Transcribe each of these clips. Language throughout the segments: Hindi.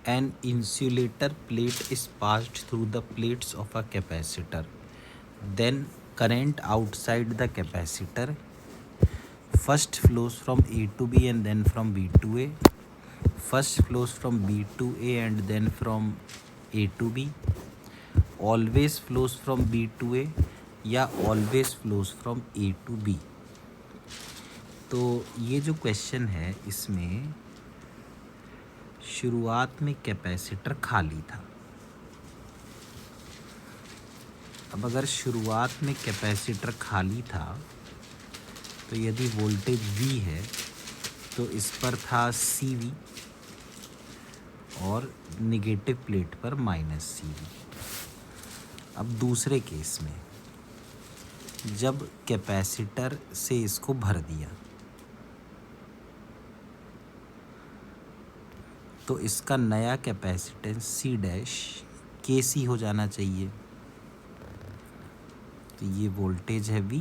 An insulator plate is passed through the plates of a capacitor. Then current outside the capacitor first flows from A to B and then from B to A. First flows from B to A and then from A to B. Always flows from B to A या always flows from A to B. तो ये जो क्वेश्चन है इसमें शुरुआत में कैपेसिटर खाली था। अब अगर शुरुआत में कैपेसिटर खाली था तो यदि वोल्टेज V है तो इस पर था CV और निगेटिव प्लेट पर -CV। अब दूसरे केस में जब कैपेसिटर से इसको भर दिया तो इसका नया कैपेसिटेंस C' KC हो जाना चाहिए। तो ये वोल्टेज है V।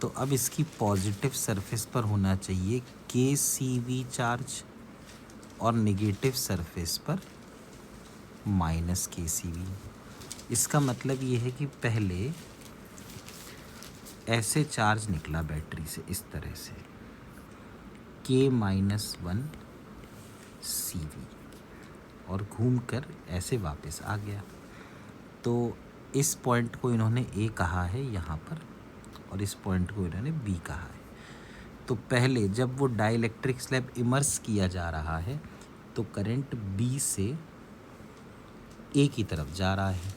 तो अब इसकी पॉजिटिव सरफेस पर होना चाहिए KCV चार्ज और नेगेटिव सरफेस पर -KCV। इसका मतलब ये है कि पहले ऐसे चार्ज निकला बैटरी से इस तरह से K-1 CV और घूमकर ऐसे वापस आ गया। तो इस पॉइंट को इन्होंने A कहा है यहाँ पर और इस पॉइंट को इन्होंने B कहा है। तो पहले जब वो डाइलेक्ट्रिक स्लैब इमर्स किया जा रहा है तो करंट B से A की तरफ जा रहा है।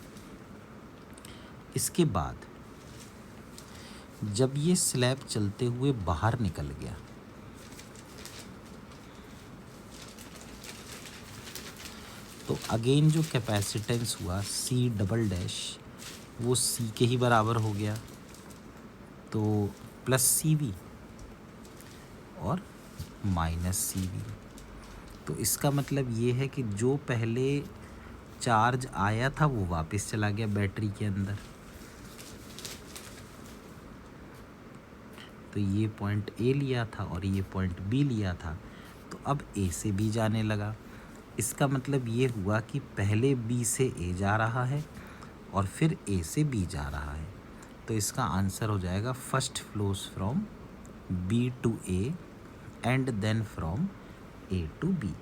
इसके बाद जब ये स्लैब चलते हुए बाहर निकल गया तो अगेन जो कैपेसिटेंस हुआ C" वो C के ही बराबर हो गया, तो +CV और -CV। तो इसका मतलब ये है कि जो पहले चार्ज आया था वो वापस चला गया बैटरी के अंदर। तो ये पॉइंट A लिया था और ये पॉइंट B लिया था, तो अब A से B जाने लगा। इसका मतलब ये हुआ कि पहले B से A जा रहा है और फिर A से B जा रहा है। तो इसका आंसर हो जाएगा first flows from B to A and then from A to B।